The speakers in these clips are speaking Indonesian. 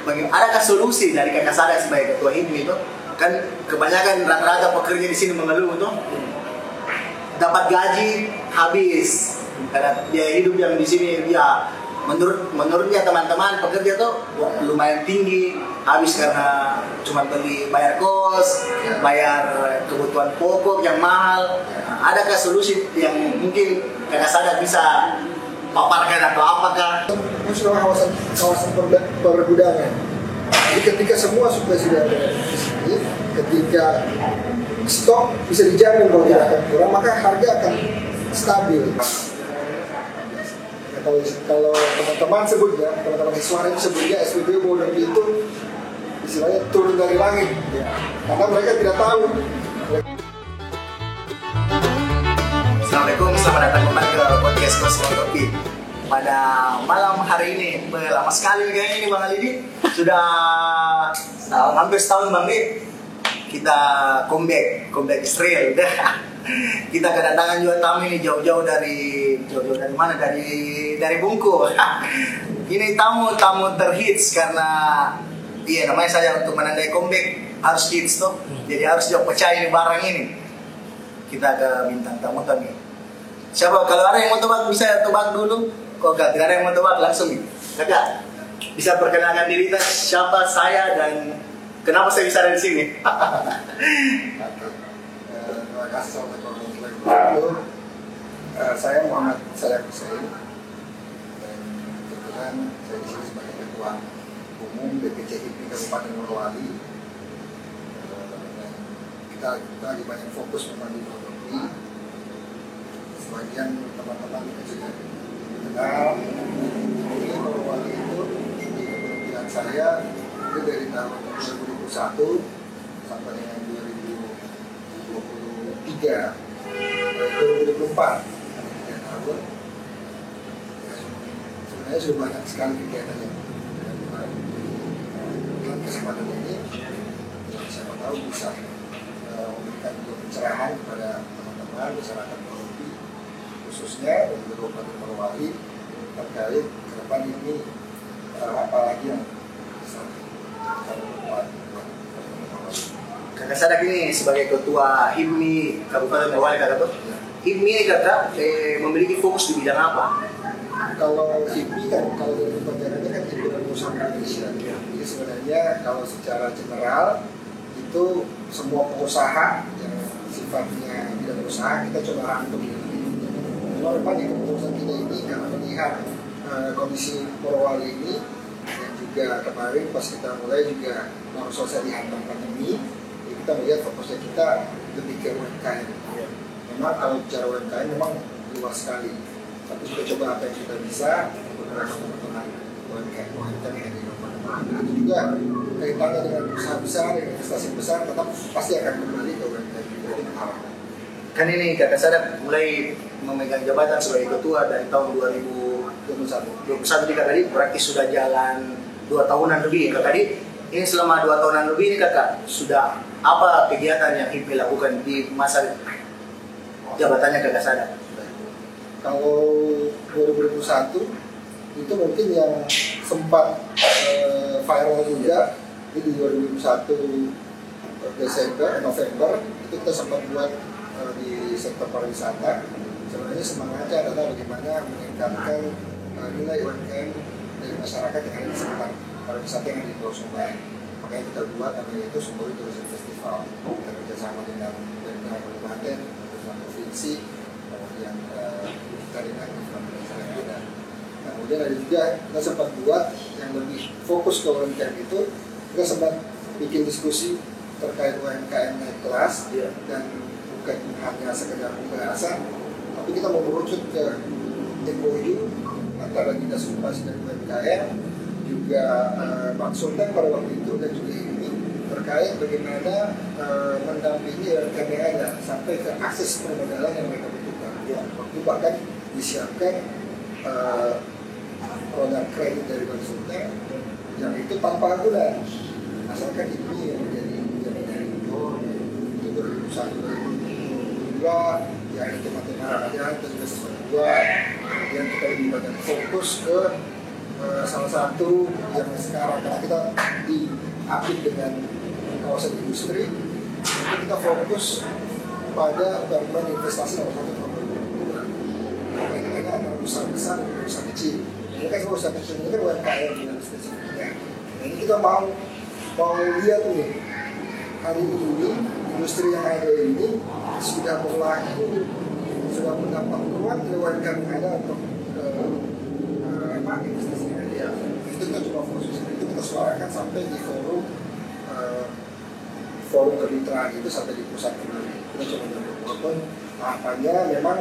adakah solusi dari Kakak Sada sebagai ketua HIPMI itu? Kan kebanyakan rata-rata pekerja di sini mengeluh tuh dapat gaji habis karena biaya hidup yang di sini dia menurutnya teman-teman pekerja tuh lumayan tinggi, habis karena cuma bayar kos, bayar kebutuhan pokok yang mahal. Adakah solusi yang mungkin Kakak Sada bisa paparkan atau apakah? Musnah kawasan pergudangan. Jadi ketika semua sudah ada di sini, ketika stok bisa dijamin kalau tidak akan kurang, maka harga akan stabil. Kalau teman-teman sebutnya, teman-teman siswa itu sebutnya SPBU Bodor itu istilahnya turun dari langit, ya. Karena mereka tidak tahu. Assalamualaikum, selamat datang kembali ke podcast Kosong Kopi. Pada malam hari ini, lama sekali kayaknya ini Bang Alidi. Sudah hampir setahun Bang Alidi. Kita comeback Israel. Kita kedatangan juga tamu ini jauh-jauh dari mana? Dari Bungku. Ini tamu terhits karena namanya saja untuk menandai comeback harus hits tuh. Jadi harus jauh pecah ini barang ini. Kita ke bintang tamu kami. Siapa kalau ada yang mau tebak bisa tebak dulu. Kok tidak ada yang mau tebak langsung nih. Kakak bisa perkenalkan diri siapa saya dan kenapa saya bisa ada di sini? Terima kasih Assalamualaikum warahmatullahi wabarakatuh. Saya Muhammad Saleh Hussein dan kebetulan saya di sini sebagai ketua umum BPC HIPMI Kabupaten Morowali. Kita lagi banyak fokus membantu ekonomi. Sebagian teman-teman juga kenal ini Morowali itu di kepemimpinan saya itu dari tahun 2021 sampai dengan 2024 tahun. Sebenarnya sudah banyak sekali kegiatan yang dilakukan. Dalam kesempatan ini siapa tahu bisa memberikan pencerahan kepada teman-teman masyarakat Morowali khususnya dan juga Kabupaten Morowali terkait ke depan ini apa lagi yang bisa kami buat. Kakak Sadak ini sebagai ketua HIPMI Kabupaten Morowali kakak tuh. HIPMI ini kakak memiliki fokus di bidang apa? Kalau HIPMI kan kalau dari perjalanannya kan HIPMI dan Perusahaan Indonesia. Jadi sebenarnya kalau secara general itu semua pengusaha yang sifatnya bidang usaha kita coba rangkum. Kalau depannya keputusan kita ini karena melihat kondisi Morowali ini dan juga kemarin pas kita mulai juga baru selesai dihantam pandemi. Kita melihat fokusnya kita lebih ke UMKM. Memang kalau bicara UMKM memang luas sekali. Tapi kita coba apa yang kita bisa untuk menggunakan teman-teman UMKM yang ada di mana-mana. Itu juga kaitannya dengan usaha besar, investasi besar, tetap pasti akan kembali ke UMKM. Jadi kan ini Kakak Sadak mulai memegang jabatan sebagai ketua dari tahun 2021 di Kakak berarti sudah jalan 2 tahunan lebih Kakak. Ini selama 2 tahunan lebih ini Kakak sudah apa kegiatan yang HIPMI lakukan di masa jabatannya Kakak Sadak? Kalau 2021 itu mungkin yang sempat viral juga itu di 2021 November itu kita sempat buat di sektor pariwisata. Sebenarnya semangatnya adalah bagaimana meningkatkan nilai UMKM dari masyarakat yang ada di sekitar pariwisata yang ada di Pulau Sumbar. Makanya kita buat namanya itu Sumbori Tourism Festival. Kita kerjasama dengan kabupaten, dengan provinsi, kemudian kita dengan kementerian beda. Kemudian ada juga kita sempat buat yang lebih fokus ke UMKM itu. Kita sempat bikin diskusi terkait UMKM naik kelas dan bukan hanya sekedar pembahasan, tapi kita mau merucut ke MOU antara Dinas Koperasi dan UMKM juga Pak Sultan pada waktu itu dan juga ini terkait bagaimana mendampingi UMKM yang ada sampai ke akses permodalan yang mereka butuhkan. Waktu bahkan disiapkan produk kredit dari Pak Sultan yang itu tanpa agunan, asalkan ini yang menjadi dari itu 2001 ya itu matematika aja kita juga sempat buat. Kemudian kita lebih banyak fokus ke salah satu yang sekarang karena kita diapit dengan kawasan industri, kita fokus pada bangunan investasi nomor satu karena ada usaha besar dan usaha kecil. Ini kan usaha kecil ini kan UMKM dengan spesifiknya. Nah, ini kita mau lihat nih hari ini industri yang ada ini sudah berlaku, sudah mendapat peluang dari UMKM yang ada untuk investasi yang ada. Itu kita coba fokus, itu kita suarakan sampai di forum kemitraan itu sampai di pusat kemarin. Kita coba mengambil walaupun tahapannya memang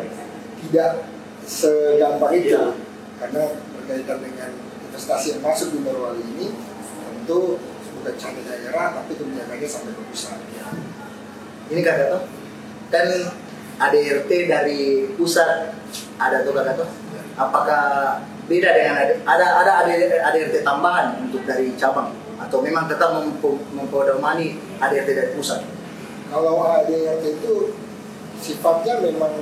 tidak segampang itu karena berkaitan dengan investasi yang masuk di Morowali ini tentu bukan cari daerah tapi kebijakannya sampai ke pusat. Ini Kak Gatot, kan ADRT dari pusat ada tuh Kak Gatot. Apakah beda dengan ada ADRT tambahan untuk dari cabang atau memang tetap mempedomani ADRT dari pusat? Kalau ADRT itu sifatnya memang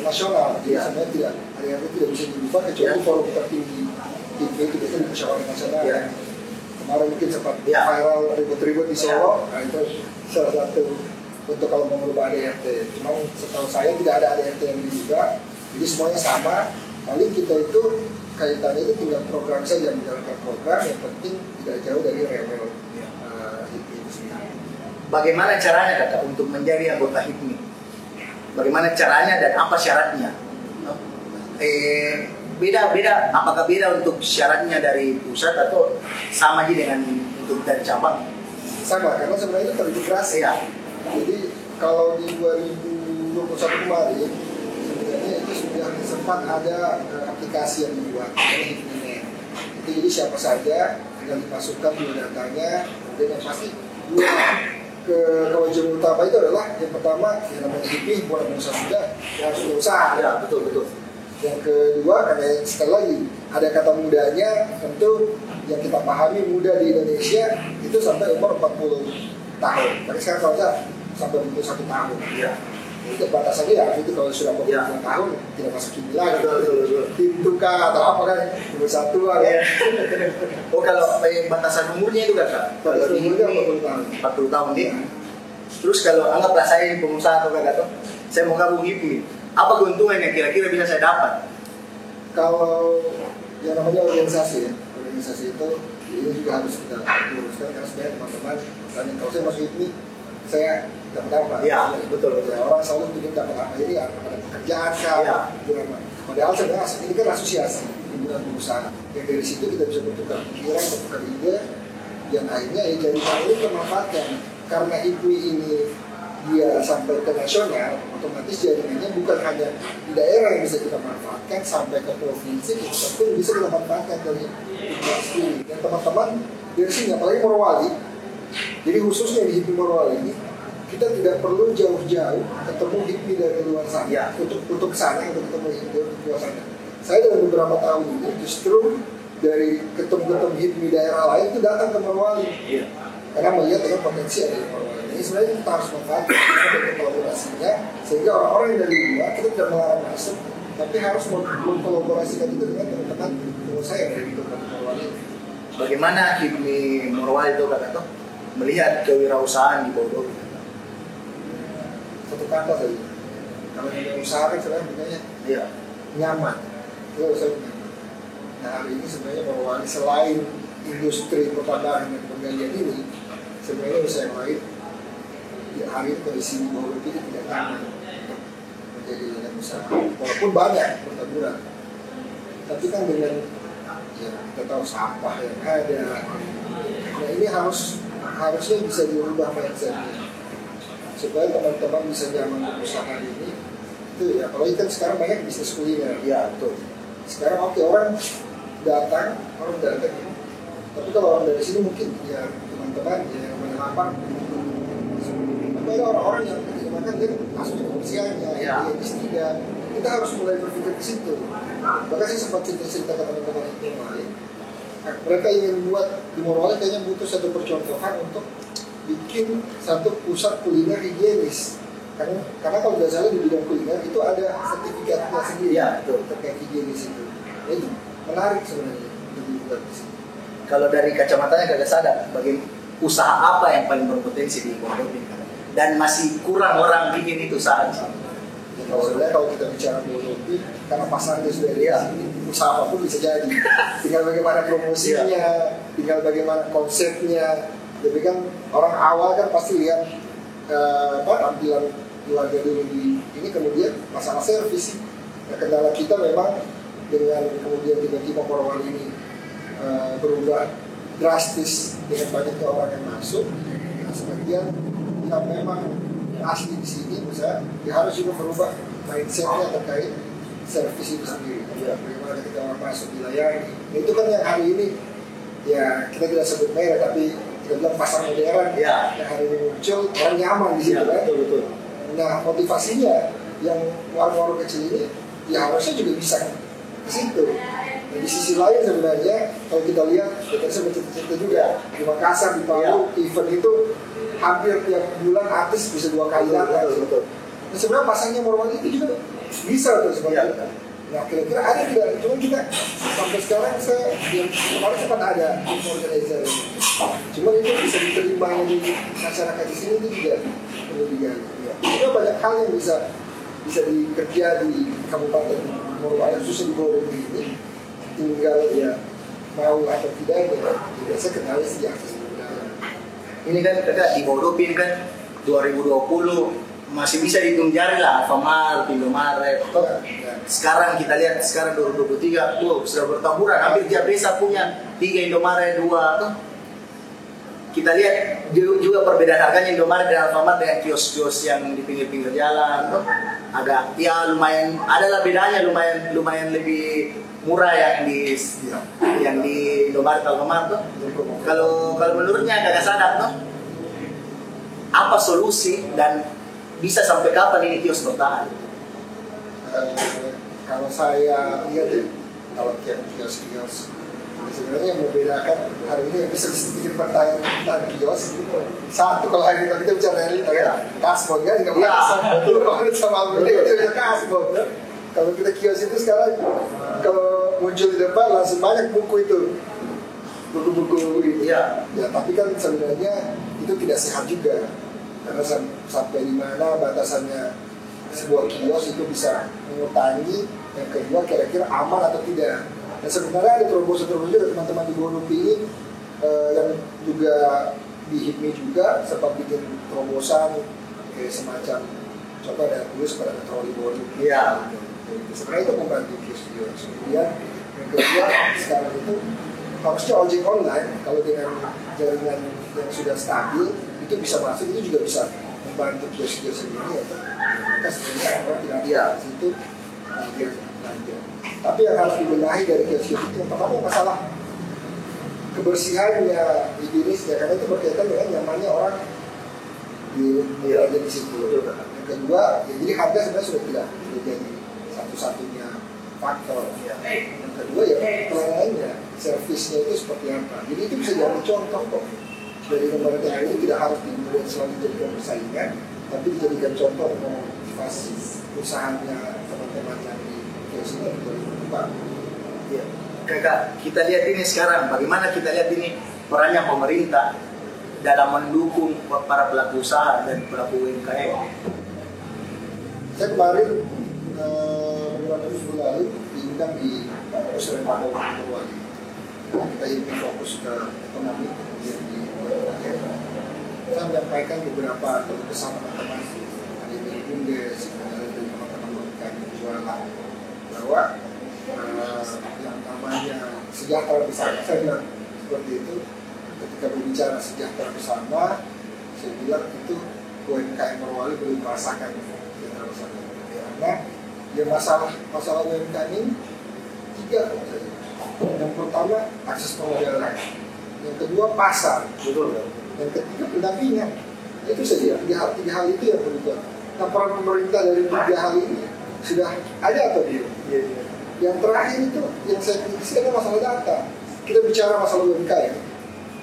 nasional, jadi sebenarnya tidak ADRT tidak bisa diubah kecuali forum tertinggi itu biasanya di musyawarah nasional. Kemarin mungkin sempat viral ribut-ribut di Solo, nah itu salah satu untuk kalau mau merubah ADRT. Cuma setahu saya tidak ada ADRT yang diubah, jadi semuanya sama. Paling kita itu kaitannya itu tinggal program saja, menjalankan program yang penting tidak jauh dari rewel HIPMI itu sendiri. Bagaimana caranya Kakak untuk menjadi anggota HIPMI? Bagaimana caranya dan apa syaratnya? Beda, apakah beda untuk syaratnya dari pusat atau sama aja dengan untuk dari cabang? Sama, karena sebenarnya itu terintegrasi. Ya. Jadi kalau di 2021 kemarin sebenarnya itu sudah sempat ada aplikasi yang dibuat oleh HIPMI. Jadi siapa saja tinggal dimasukkan dulu datanya, dan yang pasti dua kewajiban utama itu adalah yang pertama yang namanya HIPMI buat usaha sudah yang harus berusaha. Ya, betul. Yang kedua, karena sekali lagi ada kata mudanya, tentu yang kita pahami muda di Indonesia itu sampai umur 40 tahun. Tapi sekarang kalau saya sampai 41 tahun. Ya. Itu batasannya ya itu kalau sudah 40 tahun tidak masuk HIPMI lagi. Betul. Pintu kah atau apa kan? Umur satu ya. Oh kalau batasan umurnya itu Kakak? Batasan umurnya 40 tahun. 40 tahun nih. Terus kalau anggaplah saya ini pengusaha atau Kakak, saya mau gabung HIPMI. Apa keuntungan yang kira-kira bisa saya dapat? Kalau yang namanya organisasi itu ini juga harus kita luruskan karena sebenarnya teman-teman dan kalau saya masuk HIPMI saya dapat apa? Iya, betul. Ya, orang selalu ingin dapat apa ini ada pekerjaan kah? Ya. Padahal sebenarnya ini kan asosiasi himpunan pengusaha. Yang dari situ kita bisa bertukar pikiran, bertukar ide, yang akhirnya jadi ini bermanfaatkan karena HIPMI ini dia sampai ke nasional, otomatis jaringannya bukan hanya di daerah yang bisa kita manfaatkan, sampai ke provinsi kita pun bisa kita manfaatkan dari HIPMI. Dan teman-teman dari sini, apalagi Morowali, jadi khususnya di HIPMI Morowali ini, kita tidak perlu jauh-jauh ketemu HIPMI dari luar sana, ya. untuk sana, untuk ketemu HIPMI dari luar sana. Saya dalam beberapa tahun ini justru dari ketemu HIPMI daerah lain itu datang ke Morowali, karena melihat dengan potensi ada di Morowali. Ini sebenarnya kita harus manfaatkan kolaborasinya sehingga orang-orang yang dari luar kita tidak melarang masuk, tapi harus mengkolaborasikan itu dengan teman-teman pengusaha yang dari Kabupaten Morowali. Bagaimana HIPMI Morowali itu Kakak melihat kewirausahaan di Bodo? Satu kata saja, kalau yang usaha kan sebenarnya nyaman, itu saya nyaman. Nah hari ini sebenarnya Morowali selain industri pertambangan dan penggalian ini, sebenarnya usaha yang lain di hari kondisi di bawah itu tidak nyaman untuk menjadi ladang usaha. Walaupun banyak pertempuran, tapi kan dengan ya kita tahu sampah yang ada. Nah ini harusnya bisa dirubah mindsetnya supaya teman-teman bisa nyaman berusaha ini. Itu ya, apalagi kan sekarang banyak bisnis kuliner. Ya betul. Sekarang orang datang. Tapi kalau orang dari sini mungkin ya teman-teman ya yang lapar. Tapi ada orang-orang yang makan dia langsung kebersihannya, tidak. Kita harus mulai berpikir ke situ. Bahkan saya sempat cerita ke teman-teman yang lain. Mereka ingin buat di Morowali kayaknya butuh satu percontohan untuk bikin satu pusat kuliner higienis. Karena kalau tidak salah di bidang kuliner itu ada sertifikatnya sendiri terkait higienis itu. Ini menarik sebenarnya. juga di sini. Kalau dari kacamatanya kagak sadar, bagi usaha apa yang paling berpotensi di Pondopi dan masih kurang orang bikin itu saat ini. Sebenarnya kalau kita bicara Pondopi, karena pasarnya sudah ada, usaha apapun bisa jadi. Tinggal bagaimana promosinya, tinggal bagaimana konsepnya. Tapi kan orang awal kan pasti lihat tampilan keluarga dulu di ini, kemudian masalah servis. Nah, kendala kita memang dengan kemudian tiba-tiba Morowali ini berubah drastis dengan banyaknya orang yang masuk. Nah, sebagian yang memang asli di sini, misalnya, harus juga merubah mindsetnya terkait servis itu sendiri. Bagaimana ketika orang masuk dilayani. Nah, itu kan yang hari ini, ya kita tidak sebut merek, tapi kita bilang pasar modern. Ya. Yang hari ini muncul, orang nyaman di situ, kan? Betul. Nah, motivasinya yang warung-warung kecil ini, ya harusnya juga bisa ke situ. Nah, di sisi lain sebenarnya, kalau kita lihat, kita bisa cerita juga di Makassar, di Palu, event itu hampir tiap bulan artis bisa 2 kali datang. Nah, sebenarnya pasangnya Morowali itu juga bisa tuh sebenarnya. Nah, kira-kira ada tidak? Cuma kita sampai sekarang yang kemarin sempat ada organizer ini. Cuma itu bisa diterima di masyarakat di sini itu juga perlu digali. Ada banyak hal yang bisa dikerja di Kabupaten Morowali, khususnya di Pondopi ini. Tinggal ya mau atau tidak ya biasa kenali sejak akses budaya. Ini kan kakak di Pondopi ini kan 2020 masih bisa dihitung jari lah, Alfamart, Indomaret. Sekarang kita lihat sekarang 2023 sudah bertaburan, hampir tiap desa punya 3 Indomaret, 2 tuh. Kita lihat juga perbedaan harganya Indomaret dan Alfamart dengan kios-kios yang di pinggir-pinggir jalan tuh. Agak ya lumayan, adalah bedanya, lumayan lebih murah yang di Indomaret Alfamart tuh. Kalau menurutnya agak sadar tuh, apa solusi dan bisa sampai kapan ini kios bertahan? Kalau saya lihat ya, kalau kios sebenarnya yang membedakan hari ini yang bisa bikin pertanyaan tentang kios satu, kalau hari ini kita bicara realita ya, kasbon kan nggak bisa sama kita bisa kasbon ya. Kalau kita kios itu sekarang kalau muncul di depan langsung banyak buku itu, buku-buku ini ya, tapi kan sebenarnya itu tidak sehat juga, karena sampai di mana batasannya sebuah kios itu bisa mengutangi, yang kedua kira-kira aman atau tidak. Dan sebenarnya ada terobosan-terobosan dari teman-teman di Pondopi ini yang juga di HIPMI juga sempat bikin terobosan kayak semacam coba ada tulis pada troli Pondopi. Iya. Sebenarnya itu membantu kios-kios. Kemudian yang kedua sekarang itu harusnya ojek online kalau dengan jaringan yang sudah stabil itu bisa masuk, itu juga bisa membantu kios-kios sendiri ya. Kita sebenarnya orang tidak di situ dia belanja. Tapi yang harus dibenahi dari kios-kios itu yang pertama masalah kebersihannya, higienisnya, karena itu berkaitan dengan nyamannya orang di situ. Yang kedua, ya jadi harga sebenarnya sudah tidak jadi satu-satunya faktor. Yang kedua ya pelayanannya, servisnya itu seperti apa. Jadi itu bisa jadi contoh kok. Dari lembaga THR ini tidak harus dimulai selalu dijadikan persaingan, tapi dijadikan contoh motivasi usahanya teman-teman yang di kios ini untuk berkembang. Ya. Kakak, kita lihat ini sekarang, bagaimana kita lihat ini perannya pemerintah dalam mendukung para pelaku usaha dan pelaku UMKM. Saya kemarin beberapa minggu lalu diundang di Pusat Morowali. Kita ini fokus ke ekonomi kemudian di UMKM. Saya menyampaikan beberapa kesan teman-teman dari BUMDes, dari teman-teman UMKM jualan bahwa yang namanya sejahtera bersama, saya bilang seperti itu. Ketika berbicara sejahtera bersama, saya bilang itu UMKM Morowali belum merasakan sejahtera bersama. Karena ya masalah UMKM ini 3 saja. Yang pertama akses permodalan, yang kedua pasar, yang ketiga pendampingan. Itu saja, 3 hal itu yang perlu. Nah, peran pemerintah dari 3 hal ini sudah ada atau belum? Yang terakhir itu yang saya kritiskan adalah masalah data. Kita bicara masalah UMKM,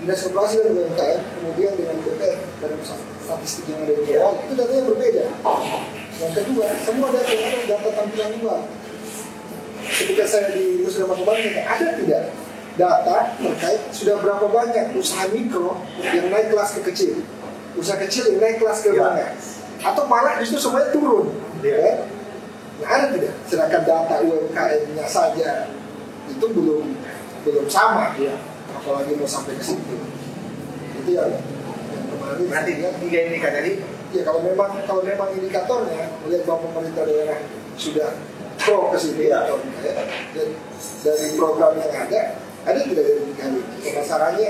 Dinas Koperasi dan UMKM, kemudian dengan BPR dan statistik yang ada di bawah, itu datanya berbeda. Yang kedua, semua data itu data tampilan luar. Ketika saya di Muslim Kembang, ada tidak data terkait sudah berapa banyak usaha mikro yang naik kelas ke kecil, usaha kecil yang naik kelas ke menengah, atau malah justru semuanya turun. Ya. Nah, ada tidak? Sedangkan data UMKM-nya saja itu belum sama, apalagi mau sampai ke situ. Itu yang kemarin. Berarti 3 ini kan tadi. Ya kalau memang indikatornya melihat bahwa pemerintah daerah sudah pro ke sini dan dari program yang ada tidak dari indikator pemasarannya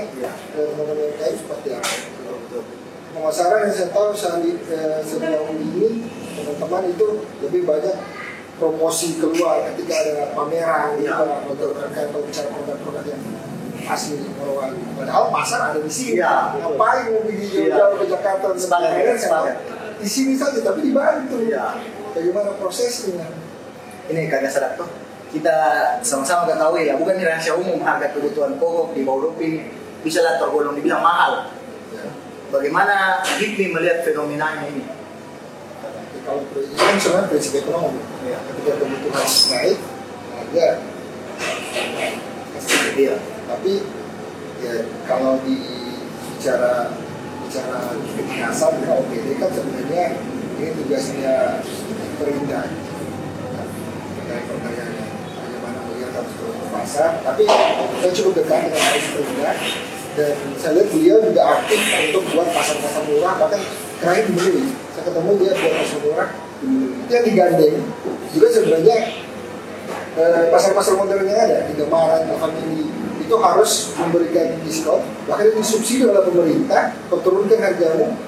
teman-teman UMKM seperti apa? Pemasaran yang saya tahu sejauh ini teman-teman itu lebih banyak promosi keluar ketika ada pameran untuk terkait bicara produk-produk yang asli Morowali. Padahal pasar ada di sini. Ngapain mau pergi jauh-jauh ke Jakarta dan sebagainya? Di sini saja, tapi dibantu. Bagaimana prosesnya? Ini kagak sadar tuh. Kita sama-sama ketahui ya, bukan ini rahasia umum, harga kebutuhan pokok di Baudopi bisa lah tergolong dibilang mahal. Bagaimana Hikmi melihat fenomenanya ini? Kalau ini kan sebenarnya prinsip ekonomi. Ketika kebutuhan naik, harga pasti. Tapi ya kalau bicara kedinasan dengan OPD kan sebenarnya ini tugasnya pemerintah terkait pertanyaannya bagaimana melihat harus turun ke pasar. Tapi saya cukup dekat dengan pemerintah dan saya lihat beliau juga aktif untuk buat pasar-pasar murah, bahkan terakhir di Menuhi saya ketemu dia buat pasar murah itu yang digandeng juga sebenarnya pasar-pasar modern yang ada di Gemaran, Alfamidi itu harus memberikan diskon, bahkan itu disubsidi oleh pemerintah, turunkan harganya,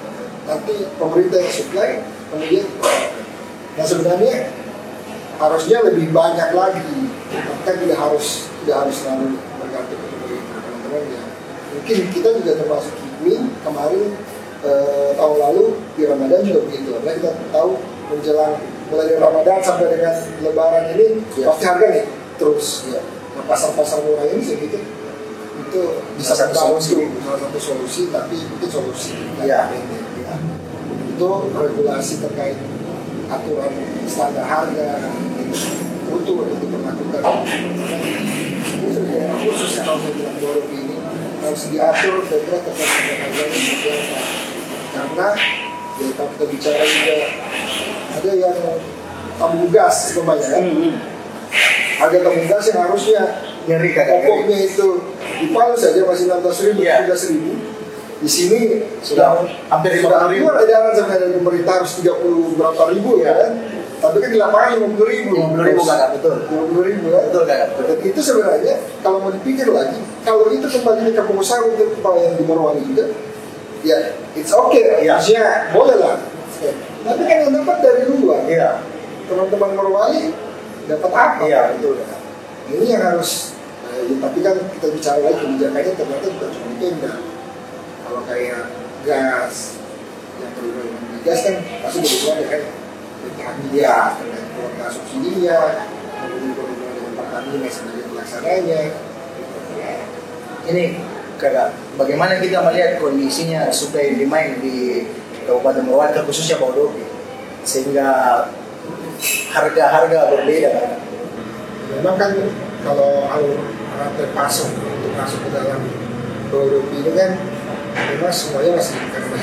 nanti pemerintah yang supply, kemudian, nah sebenarnya harusnya lebih banyak lagi, bahkan tidak harus selalu bergantung ke pemerintah, teman-teman ya. Mungkin kita juga termasuk Hikmi kemarin tahun lalu di Ramadan juga begitu, karena kita tahu menjelang mulai dari Ramadan sampai dengan Lebaran ini pasti harga nih terus ya. Nah, pasar-pasar murah ini saya pikir itu bisa salah satu solusi, tapi mungkin solusi itu regulasi terkait aturan standar harga itu diperlakukan. Ini sebenarnya khusus kalau saya bilang Baudopi ini harus diatur terkait harganya seperti apa, karena ya kalau kita bicara juga ada yang tabung gas lumayan harga tabung gas yang harusnya pokoknya itu di Palu saja masih 16.000, 17.000. Di sini sudah hampir 50.000. Ada edaran sebenarnya dari pemerintah harus 30 berapa ribu kan? Tapi kan di lapangan 50.000. 50.000 kan betul. 50.000 kan? Betul kan? Dan itu sebenarnya kalau mau dipikir lagi, kalau itu kembali ke pengusaha untuk yang di Morowali juga, ya it's okay. Maksudnya boleh lah. Tapi kan yang dapat dari luar. Teman-teman Morowali dapat apa? Betul kan? Ini yang harus tapi kan kita bicara lagi kebijakannya ternyata juga cuma itu enggak. Kalau kayak gas, yang perlu di gas kan pasti berhubungan dengan Pertamina, dengan kuota subsidinya, kemudian berhubungan dengan Pertamina sebagai pelaksananya. Ini kakak, bagaimana kita melihat kondisinya supply and demand di Kabupaten Morowali khususnya Baudopi, sehingga harga-harga berbeda kan? Memang kan kalau rantai pasok untuk masuk ke dalam Baudopi ini kan memang semuanya masih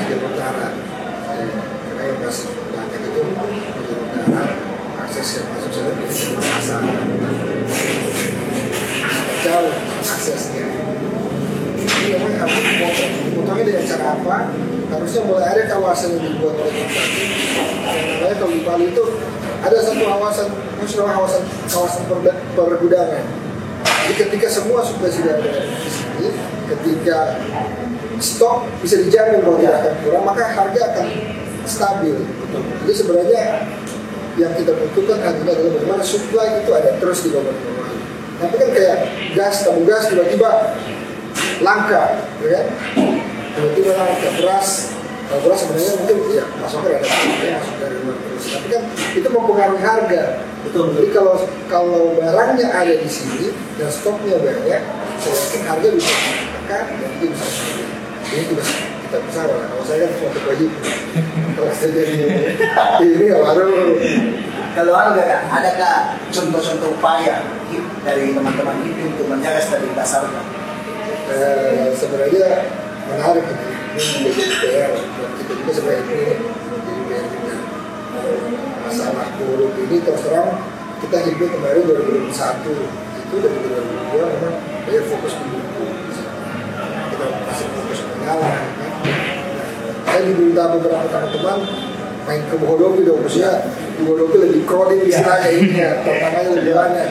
jalur darat, karena yang masih banyak itu jalur darat, akses yang masuk sana di jalur pasar jauh aksesnya. Jadi memang harus potongnya dengan cara apa? Harusnya mulai ada kawasan yang dibuat oleh pemerintah. Yang namanya kalau di Bali itu ada satu kawasan pergudangan. Jadi ketika semua sudah ada di sini, ketika stok bisa dijamin bahwa tidak akan kurang, maka harga akan stabil. Jadi sebenarnya yang kita butuhkan adalah bagaimana supply itu ada terus di bawah. Tapi kan kayak tabung gas tiba-tiba langka, ya kan? Tiba-tiba langka, beras sebenarnya mungkin ya masuknya ada masuk dari luar terus, tapi kan itu mempengaruhi harga. Betul. Jadi kalau barangnya ada di sini dan stoknya banyak, saya yakin harga bisa ditekan dan itu bisa stabil. Ini tugas kita bersama. Kalau saya kan cuma bagi kalau saya jadi ini baru Kalau adakah contoh-contoh upaya dari teman-teman itu untuk menjaga stabilitas harga? Sebenarnya menarik ini menjadi PR dan kita juga sebenarnya ini menjadi PR juga. Masalah buruk ini terus terang kita hidup kemarin 2021 itu dari 2002 memang banyak fokus di buku. Kita masih fokus mengalah. Saya diminta beberapa teman-teman main ke Bohodopi dong, maksudnya Bohodopi lebih crowded istilahnya ini ya, tantangannya lebih banyak.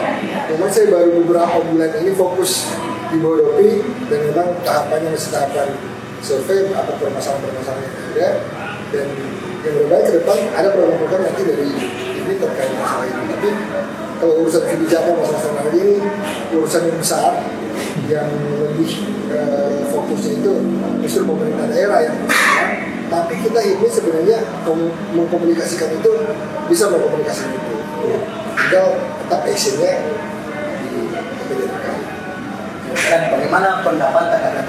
Memang saya baru beberapa bulan ini fokus di Bohodopi dan memang tahapannya masih tahapan survei apa permasalahan-permasalahan yang ada, dan yang berbaik ke depan ada program-program nanti dari ini terkait masalah ini. Tapi kalau urusan kebijakan masalah ini urusan yang besar yang lebih fokusnya itu justru pemerintah daerah yang tapi kita ini sebenarnya mengkomunikasikan itu bisa mengkomunikasikan itu. Tinggal tetap actionnya di kemudian hari. Dan bagaimana pendapat terhadap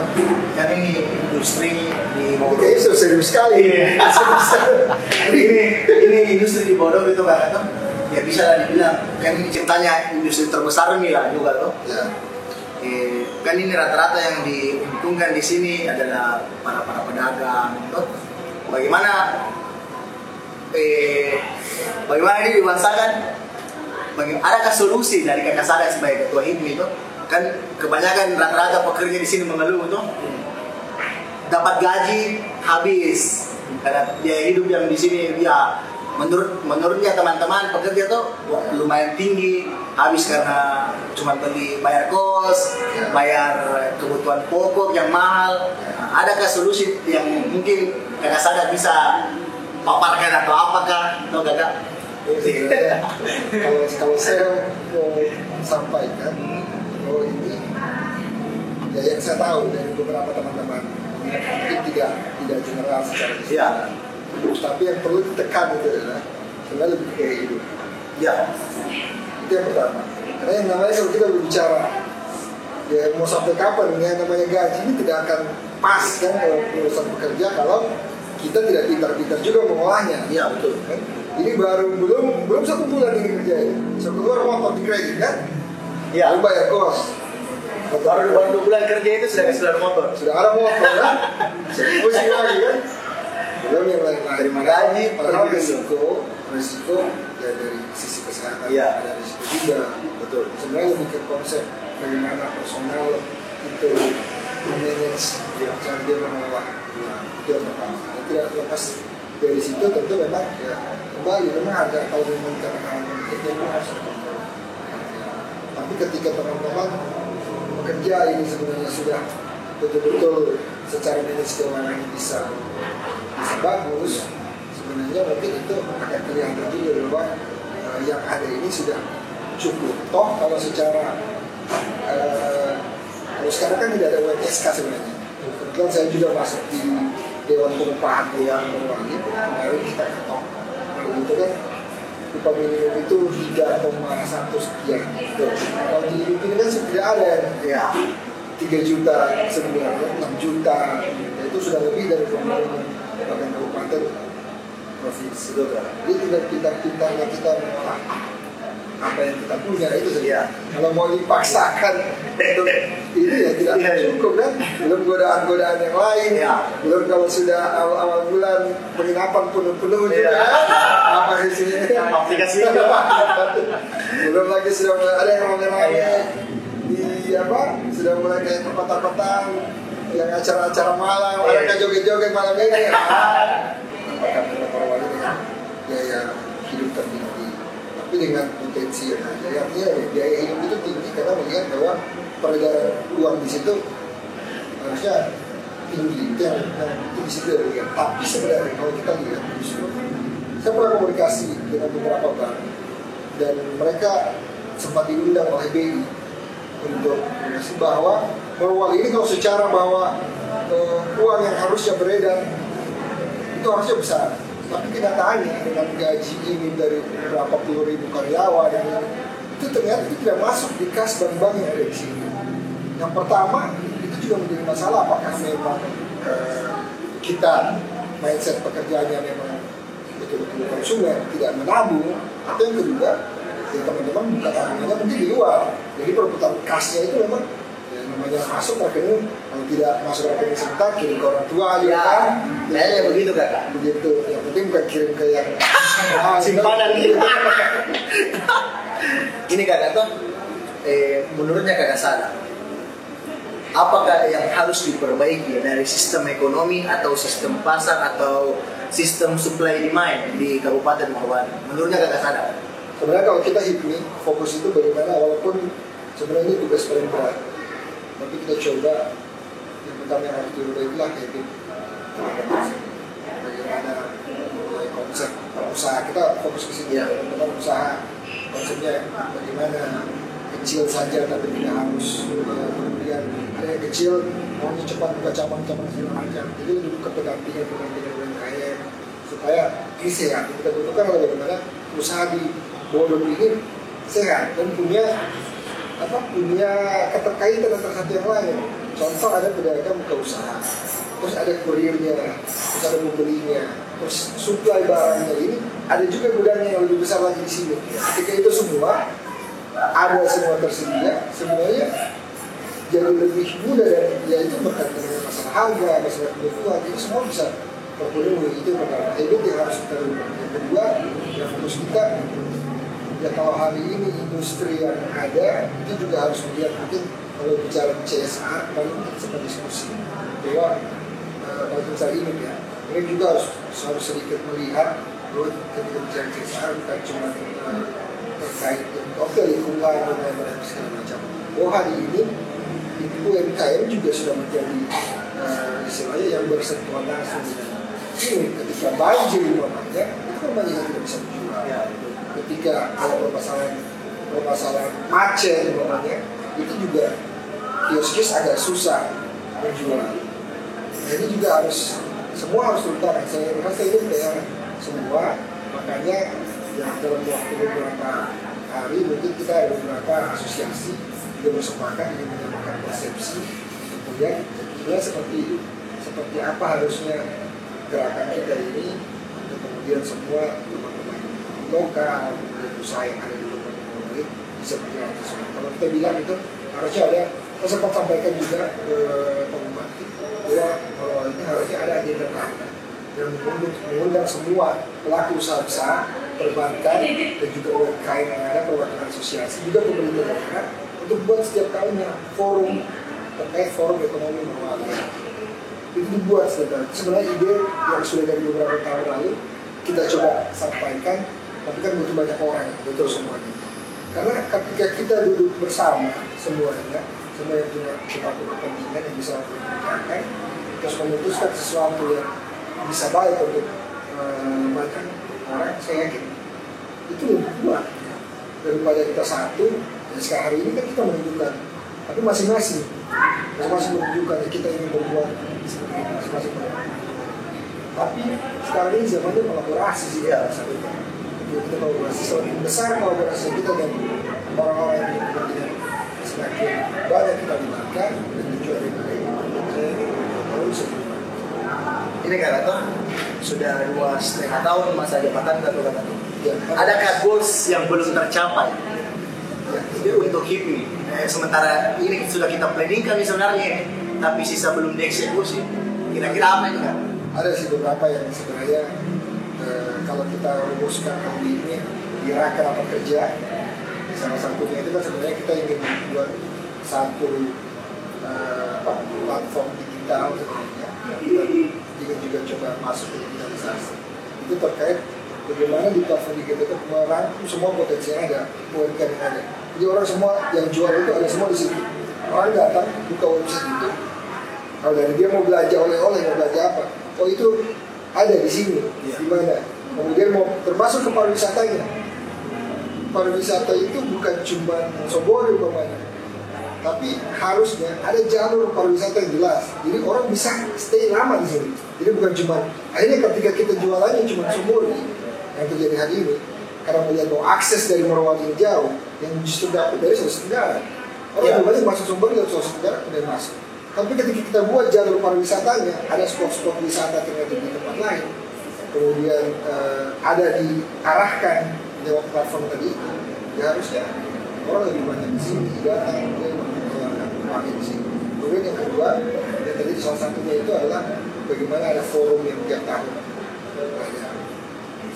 kan ini industri di Bodoh? Oke, itu serius sekali. ini industri di Bodoh itu kan tuh ya bisa lah dibilang kan ini ceritanya industri terbesar nih lah juga tuh. Ya. Kan ini rata-rata yang diuntungkan di sini adalah para pedagang tuh. Bagaimana ini dibahasakan? Adakah solusi dari Kakak Sada sebagai ketua HIPMI itu? Kan kebanyakan rata-rata pekerja di sini mengeluh tuh dapat gaji habis karena biaya hidup yang di sini ya menurutnya teman-teman pekerja tuh lumayan tinggi, habis karena cuma bayar kos, bayar kebutuhan pokok yang mahal. Adakah solusi yang mungkin Kakak Sada bisa paparkan atau apakah? No, Kakak? Kalau saya mau sampaikan, bahwa ini ya yang saya tahu dari beberapa teman-teman mungkin tidak general secara keseluruhan. Tapi yang perlu ditekan itu adalah sebenarnya lebih ke gaya hidup. Ya. Itu yang pertama. Karena yang namanya kalau kita berbicara ya mau sampai kapan yang namanya gaji ini tidak akan pas kan kalau urusan bekerja kalau kita tidak pintar-pintar juga mengolahnya. Iya betul. Kan? Ini belum 1 bulan ini kerja ya. Saya keluar motor di kredit kan? Iya. Lalu bayar kos. Baru 2 bulan kerja itu sudah keseluruhan motor. Sudah ada motor kan? Pusing lagi kan? Belum yang lain-lain. Terima gaji. Padahal resiko ya dari sisi kesehatan ada resiko juga. Betul. Sebenarnya lebih ke konsep bagaimana personal itu manage cara dia mengelola itu yang pertama. Tidak lepas dari situ tentu memang ya kembali memang ada kalau memang karena itu harus kontrol. Tapi ketika teman-teman bekerja ini sebenarnya sudah betul-betul secara manage keuangan bisa bagus, sebenarnya mungkin itu akan kelihatan juga bahwa yang ada ini sudah cukup. Toh kalau secara kalau sekarang kan tidak ada UMSK sebenarnya. Kebetulan saya juga masuk di Dewan Pengupahan yang Banyuwangi. Kemarin kita ketok. Kalau itu kan upah minimum itu 3,1 sekian. Kalau di ini kan tidak ada ya 3 juta sebulan, 6 juta. Itu sudah lebih dari pemerintah bahkan kabupaten provinsi. Jadi tidak pintar-pintarnya kita mengolah apa yang kita punya itu saja. Kalau mau dipaksakan untuk ini ya tidak cukup kan. Belum godaan-godaan yang lain. Belum kalau sudah awal bulan penginapan penuh juga. Apa sih aplikasi belum lagi sudah mulai ada yang rame-rame di sudah mulai kayak perkotaan yang acara-acara malam, ada joget-joget malam ini. Apakah beberapa wali dengan biaya hidup tertinggi, tapi dengan potensi yang ada. Artinya biaya hidup itu tinggi karena melihat bahwa peredaran uang di situ harusnya tinggi. Itu yang di situ dilihat. Tapi sebenarnya kalau kita lihat justru saya pernah komunikasi dengan beberapa bank dan mereka sempat diundang oleh BI untuk mengasih bahwa ini kalau secara bahwa uang yang harusnya beredar itu harusnya besar, tapi kenyataannya dengan gaji ini dari berapa puluh ribu karyawan itu ternyata itu tidak masuk di kas bank-bank yang ada di sini. Yang pertama itu juga menjadi masalah apakah memang kita mindset pekerjaannya memang betul-betul konsumen tidak menabung Atau yang kedua, ya teman-teman buka tabungannya mungkin di luar. Jadi perputaran kasnya itu memang ya, namanya masuk rekening, kalau tidak masuk rekening sebentar kirim ke orang tua aja kan. Kayaknya begitu kakak. Begitu. Yang penting bukan kirim ke yang Simpanan gitu. Ini kakak tuh, menurutnya kakak sadar, apakah yang harus diperbaiki dari sistem ekonomi atau sistem pasar atau sistem supply demand di Kabupaten Morowali? Menurutnya kakak sadar? Sebenarnya kalau kita HIPMI, fokus itu bagaimana, walaupun sebenarnya ini tugas paling berat, tapi kita coba yang pertama yang harus diubah habit. Bagaimana konsep usaha kita fokus ke sini, teman usaha konsepnya bagaimana kecil saja tapi tidak harus kemudian ada yang kecil maunya cepat buka cabang-cabang segala macam. Jadi lebih ke pendampingan UMKM supaya ini sehat. Kita butuhkan adalah bagaimana usaha di Bodong ini sehat dan punya keterkaitan antara satu yang lain. Contoh ada pedagang buka usaha, terus ada kurirnya, terus ada pembelinya, terus supply barangnya ini ada juga gudangnya yang lebih besar lagi di sini. Ketika itu semua ada semua tersedia, sebenarnya jadi lebih mudah dan ya itu berkaitan dengan masalah harga, masalah kebutuhan, itu semua bisa terpenuhi. Itu pertama. Itu yang harus kita lakukan. Yang kedua, yang fokus kita ya kalau hari ini industri yang ada itu juga harus melihat mungkin kalau bicara CSR lalu kita sempat diskusi bahwa bagi besar ini ya ini juga harus sedikit melihat bahwa ketika bicara CSR bukan cuma terkait oke lingkungan dan segala macam. Oh hari ini UMKM juga sudah menjadi istilahnya yang bersentuhan langsung dengan ini ketika banjir umpamanya itu kan banyak yang tidak bisa dijual. Ya, ketika ada permasalahan macet umpamanya itu juga kios-kios agak susah menjual. Nah, ini juga semua harus terutama. Saya rasa ini PR semua, makanya ya dalam waktu beberapa hari mungkin kita ada beberapa asosiasi juga bersepakat ingin menyamakan persepsi kemudian seperti apa harusnya gerakan kita ini untuk kemudian semua teman-teman lokal dan usaha yang ada di Morowali bisa berjalan sesuai. Kalau kita bilang itu harusnya ada, saya sempat sampaikan juga ke Bupati bahwa Morowali ini harusnya ada agenda tahunan yang mengundang semua pelaku usaha besar, perbankan dan juga UMKM yang ada, perwakilan asosiasi juga pemerintah daerah untuk buat setiap tahunnya forum terkait forum ekonomi Morowali. Itu dibuat sebenarnya ide yang sudah dari beberapa tahun lalu kita coba sampaikan, tapi kan butuh banyak orang, butuh semuanya. Karena ketika kita duduk bersama semuanya, semua yang punya kepentingan yang bisa memperbincangkan, terus memutuskan sesuatu yang bisa baik untuk banyak orang, saya yakin itu lebih kuat daripada kita satu. Dan sekarang hari ini kan kita menunjukkan, tapi masing-masing menunjukkan ya, kita ingin berbuat seperti itu, masing-masing berbuat. Tapi sekarang ini zamannya kolaborasi sih ya, kita kolaborasi semakin besar kolaborasi kita dan orang-orang yang kemudian semakin banyak kita libatkan dan tujuan yang baik. Saya harus ini kakak tuh sudah 2,5 tahun masa jabatan kakak tuh. ya, Adakah goals yang belum tercapai? ya, Untuk HIPMI, sementara ini sudah kita planningkan sebenarnya, tapi sisa belum dieksekusi. Kira-kira apa ini kan? ada sih beberapa yang sebenarnya kalau kita rumuskan hari ini di Raka Rapat Kerja, salah satunya itu kan sebenarnya kita ingin membuat satu platform digital sebenarnya. Kita ingin juga coba masuk ke digitalisasi. Itu terkait bagaimana di platform digital itu merangkum semua potensi yang ada, UMKM yang ada. Jadi orang semua yang jual itu ada semua di situ. Orang datang buka website itu, kalau dari dia mau belanja oleh-oleh, mau belanja apa, oh itu ada di sini, di mana. Kemudian mau termasuk ke pariwisatanya. Pariwisata itu bukan cuma Sobori umpamanya, tapi harusnya ada jalur pariwisata yang jelas. Jadi orang bisa stay lama di sini. Jadi bukan cuma akhirnya ketika kita jualannya cuma Sobori yang terjadi hari ini, karena melihat bahwa akses dari Morowali jauh, yang justru dapat dari Sulawesi Tenggara. Orang banyak masuk Sobori dari Sulawesi Tenggara kemudian masuk. Tapi ketika kita buat jalur pariwisatanya, ada spot-spot wisata ternyata di tempat lain, kemudian ada diarahkan lewat platform tadi ya harusnya orang lebih banyak di sini datang mengeluarkan uangnya di sini. Kemudian yang kedua, yang tadi salah satunya itu adalah bagaimana ada forum yang tiap tahun. Nah, ya,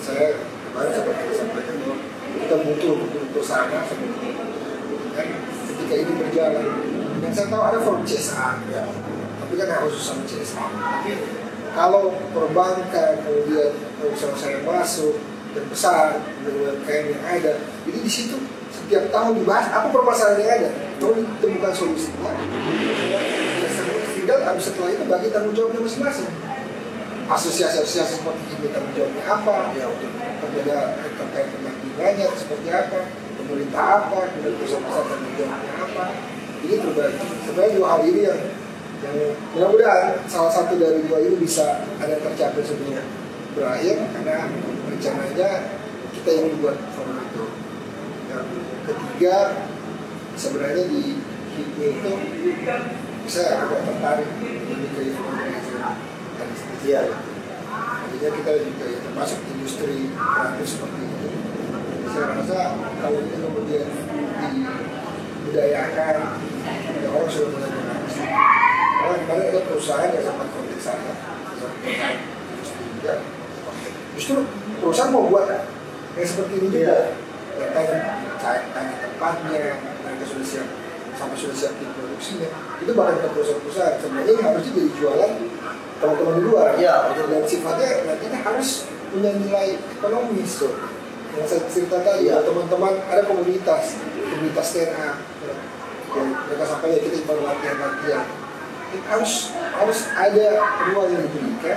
saya kemarin seperti disampaikan bahwa kita butuh sana seperti itu. Dan ketika ini berjalan, yang saya tahu ada forum CSA, ya. Tapi kan nggak khusus sama CSA. Tapi kalau perbankan kemudian usaha-usaha yang masuk dan besar, UMKM yang ada, jadi di situ setiap tahun dibahas apa permasalahan yang ada, lalu ditemukan solusinya. Tinggal habis setelah itu bagi tanggung jawabnya masing-masing. Asosiasi-asosiasi seperti ini tanggung jawabnya apa, ya untuk terkait pendampingannya seperti apa, pemerintah apa, kemudian perusahaan tanggung jawabnya apa. Ini terbagi. Sebenarnya dua hal ini yang mudah-mudahan salah satu dari dua ini bisa ada tercapai sebelum berakhir, karena rencananya kita ingin buat forum itu. Yang ketiga, sebenarnya di HIPMI itu saya agak tertarik lebih ke informasi. Iya. Artinya kita juga ya, termasuk industri kreatif seperti itu. Saya rasa kalau ini kemudian dibudayakan, ya orang sudah mulai mengerti. Karena kemarin ada perusahaan yang sempat kontak saya, justru perusahaan mau buat yang seperti ini juga. Tanya tempatnya, mereka sudah siap, sampai sudah siap di produksinya. Itu bahkan ke perusahaan-perusahaan. Sebenarnya ini harusnya jadi jualan teman-teman di luar. Ya, dan sifatnya nantinya harus punya nilai ekonomis tuh. Yang saya cerita tadi, ya, teman-teman ada komunitas TNA. Ya, mereka sampai ya kita baru latihan. Harus ada ruang yang diberikan,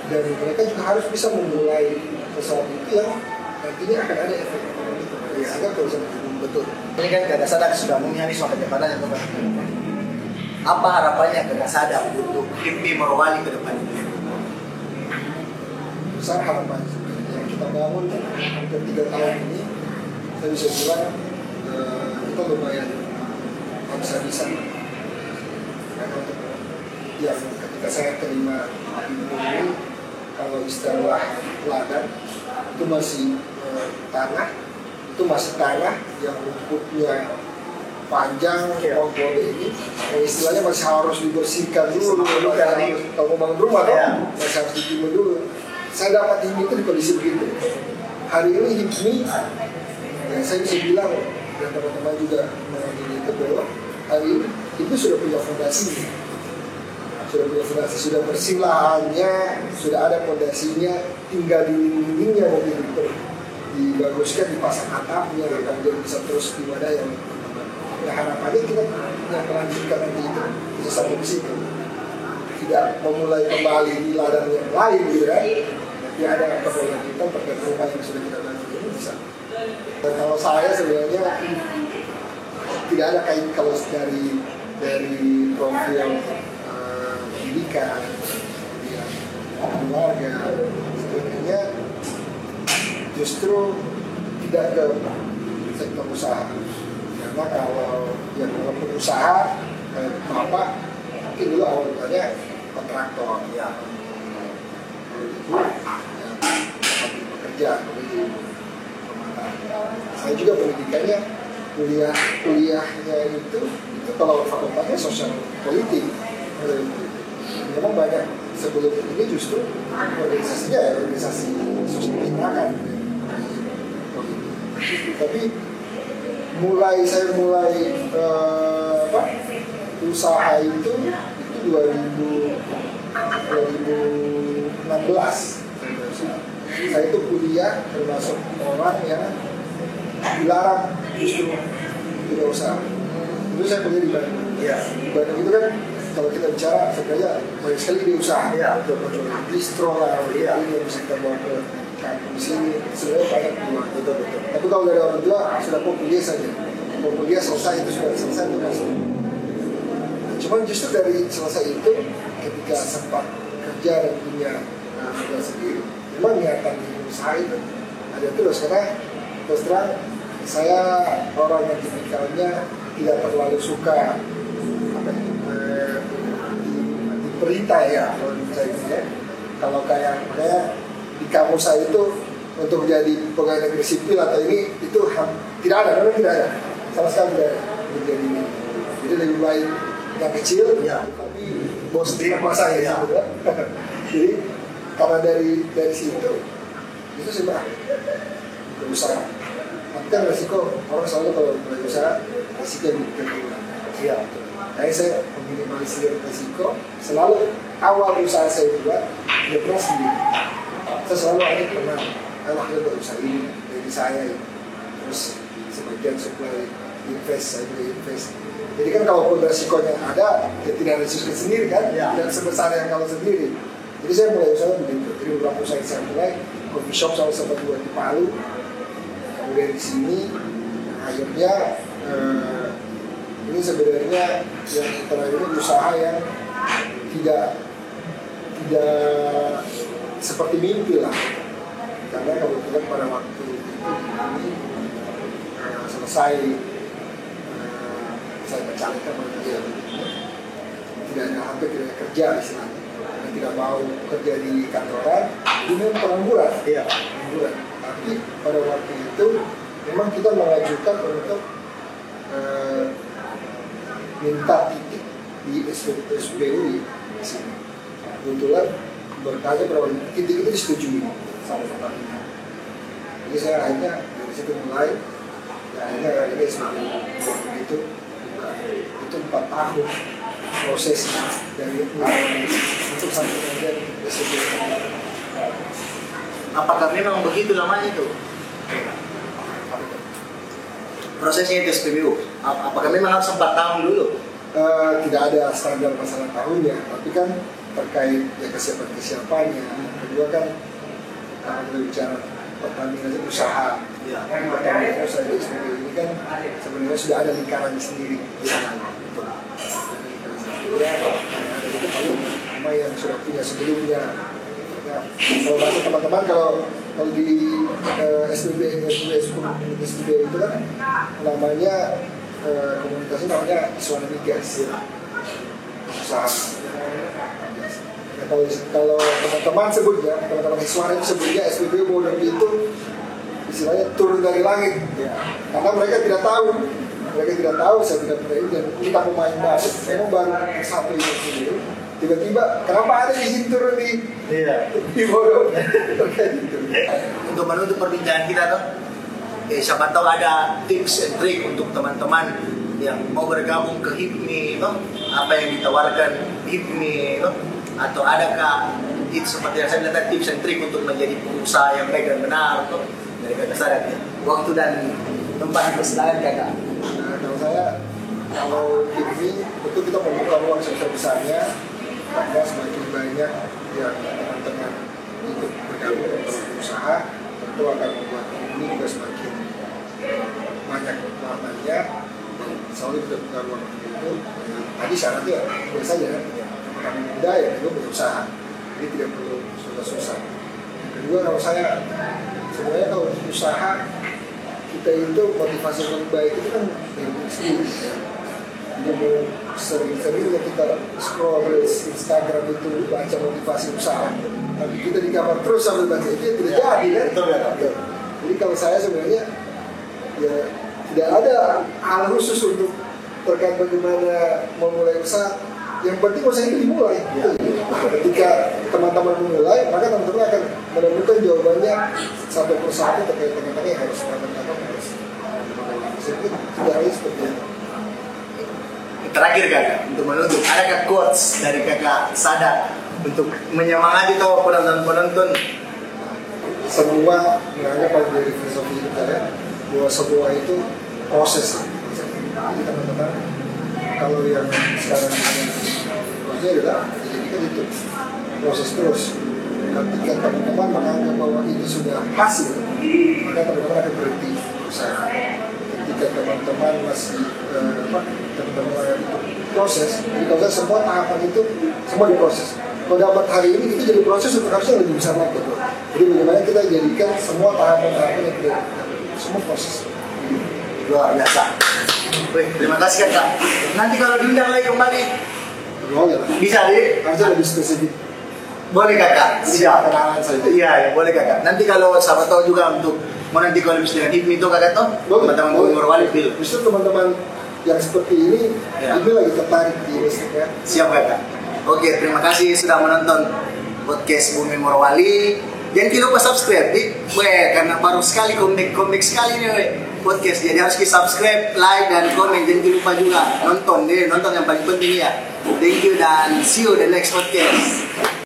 dan mereka juga harus bisa memulai sesuatu itu yang nantinya akan ada efek ekonomi. Ya, agak bisa betul. Ini kan Gagasadap sudah menghabis masa jabatannya, teman. Apa harapannya Gagasadap untuk HIPMI Morowali ke depan? Besar harapan yang kita bangun hampir 3 tahun ini, saya bisa bilang kita lumayan bisa. Karena yang ketika saya terima ini, kalau istilah ladang itu masih tanah yang rumputnya panjang, kompor ini, istilahnya masih harus dibersihkan dulu. Kalau mau bangun rumah kan, masih harus ditimbun dulu. Saya dapat ini itu di kondisi begitu. Hari ini HIPMI, yang saya bisa bilang, dan teman-teman juga mengalami itu bahwa hari ini itu sudah punya fondasi. Sudah bersih lahannya, sudah ada fondasinya, tinggal dindingnya mungkin dibaguskan, dipasang atapnya, dan dia bisa terus diwadai yang harapannya kita yang melanjutkan nanti itu bisa sampai di situ, tidak memulai kembali di ladang yang lain gitu kan. Tapi ada keberlanjutan terkait rumah yang sudah kita bangun ini bisa. Dan kalau saya sebenarnya tidak ada kait kalau dari profil pendidikan, keluarga, sebenarnya justru tidak ke sektor usaha. Karena kalau pengusaha bapak mungkin dulu awalnya kontraktor, ya, pekerja, saya juga pendidikannya kuliahnya itu kalau fakultasnya sosial politik. Memang banyak sebelum ini justru organisasinya ya organisasi sosial masyarakat. Tapi saya mulai usaha itu 2016. Saya itu kuliah termasuk orang yang dilarang justru tidak usaha. Itu saya kuliah di Bandung. Ya. Di Bandung itu kan kalau kita bicara sebenarnya banyak sekali di usaha. Ya, betul. Distro lah, ya, ini yang bisa kita bawa ke kampung di sini. Sebenarnya banyak keluar, betul. Tapi kalau dari orang tua sudah mau kuliah saja. Mau kuliah selesai itu sudah selesai itu masuk. Cuman justru dari selesai itu ketika sempat kerja dan punya modal sendiri, memang niatan di usaha itu ada terus, karena terus terang saya orang yang tipikalnya tidak terlalu suka diperintah ya kalau saya gitu ya. Kalau kayak di kampus saya itu untuk jadi pegawai negeri sipil atau ini itu tidak ada, memang tidak ada, sama sekali tidak ada untuk jadi ini. Jadi lebih baik yang kecil, tapi bos tidak masa ya. Jadi karena dari situ itu sih mbak berusaha. Tapi kan resiko orang selalu kalau mulai usaha resiko yang berkurang. Iya. Jadi saya meminimalisir resiko. Selalu awal usaha saya buat dia pernah sendiri. Saya selalu ada pernah kalau kita berusaha ini dari saya ini. Terus sebagian supply invest saya juga invest. Jadi kan kalaupun resikonya ada, ya tidak ada resiko sendiri kan, dan sebesar yang kalau sendiri. Jadi saya mulai usaha begitu. Jadi beberapa usaha yang saya mulai, coffee shop sama sempat buat di Palu, kemudian di sini, akhirnya ini sebenarnya yang terakhir ini usaha yang tidak seperti mimpi lah. Karena kalau kita pada waktu itu kami selesai saya mencarikan kerja, tidak ada hampir tidak kerja istilahnya, karena tidak mau kerja di kantoran, ini pengangguran. Pengangguran. Tapi pada waktu itu memang kita mengajukan untuk minta titik di SPBU di sini. Kebetulan bertanya berapa titik itu disetujui sama Pertamina. Jadi saya akhirnya dari situ mulai, ya akhirnya ini SPBU begitu. Itu 4 tahun prosesnya dari untuk sampai kemudian SPBU. Apakah memang begitu lamanya itu? Prosesnya itu SPBU. Apakah memang harus 4 tahun dulu? Tidak ada standar masalah tahunnya, tapi kan terkait ya kesiapan-kesiapannya. Kedua kan kalau kita bicara Pertamina itu usaha. Pertamina usaha di SPBU ini kan sebenarnya sudah ada lingkarannya sendiri. Ada itu paling sama yang sudah punya sebelumnya. Nah, kalau bahasa teman-teman kalau di SPBU itu kan namanya komunitasnya namanya Iswana Migas usaha. Nah, kalau teman-teman sebutnya, teman-teman Iswana itu sebutnya SPBU model itu istilahnya turun dari langit, karena mereka tidak tahu, saya tidak pernah ini, dan kita pemain baru, saya baru satu ini, tiba-tiba kenapa ada izin turun di bodoh, Untuk menutup perbincangan kita tuh, siapa tahu ada tips and trick untuk teman-teman yang mau bergabung ke HIPMI, apa yang ditawarkan HIPMI, atau adakah tips seperti yang saya bilang tadi, tips and trick untuk menjadi pengusaha yang baik dan benar, dari Kakak Sadat ya. Waktu dan tempat persidangan Kakak. Nah, kalau HIPMI betul kita membuka ruang sebesar-besarnya, karena semakin banyak yang teman-teman ikut bergabung untuk usaha, tentu akan membuat ini juga semakin banyak pengalamannya, dan selalu kita buka ruang itu. Tadi syaratnya biasa saja, kami muda ya juga berusaha, jadi tidak perlu susah-susah. Kedua, kalau saya sebenarnya kalau usaha kita itu motivasi yang lebih baik itu kan dari sendiri. Jadi sering-sering kita scroll Instagram itu baca motivasi usaha, tapi kita di kamar terus sambil baca itu tidak jadi kan? Betul. Jadi kalau saya sebenarnya ya tidak ada hal khusus untuk terkait bagaimana memulai usaha. Yang penting usaha itu dimulai. Ketika teman-teman memulai, maka teman-teman akan menemukan jawabannya satu persatu terkait dengan yang harus teman-teman harus. Jadi tidak harus seperti itu. Terakhir Kakak, untuk menutup, adakah quotes dari Kakak Sadat untuk menyemangati tuh penonton-penonton? Semua menganggap pada dari filosofi hidup saya bahwa semua itu proses. Jadi teman-teman, kalau yang sekarang prosesnya adalah dijadikan itu proses terus. Ketika teman-teman menganggap bahwa ini sudah hasil, maka teman-teman akan berhenti usaha. Ketika teman-teman masih teman-teman proses, jadi kalau saya semua tahapan itu semua diproses. Kalau dapat hari ini itu jadi proses untuk harusnya lebih besar lagi. Jadi bagaimana kita jadikan semua tahapan-tahapan yang kita semua proses. Luar biasa. Baik, terima kasih Kakak. Nanti kalau diundang lagi kembali Oh ya, bisa deh. harusnya lebih spesifik. Boleh kakak. Siap. Kenalan saja. Iya, ya, boleh kakak. Nanti kalau sahabat tahu juga untuk mau nanti kalau dengan Hipmi itu kakak toh, teman-teman Bumi Morowali pilih. Justru teman-teman yang seperti ini, Ya. ini lagi tertarik di listrik ya. Siap kakak. Oke, terima kasih sudah menonton podcast Bumi Morowali. Jangan lupa subscribe, karena baru sekali komik sekali nih podcast. Jadi harus di subscribe, like dan komen. Jangan lupa juga nonton yang paling penting ya. Thank you dan see you the next podcast.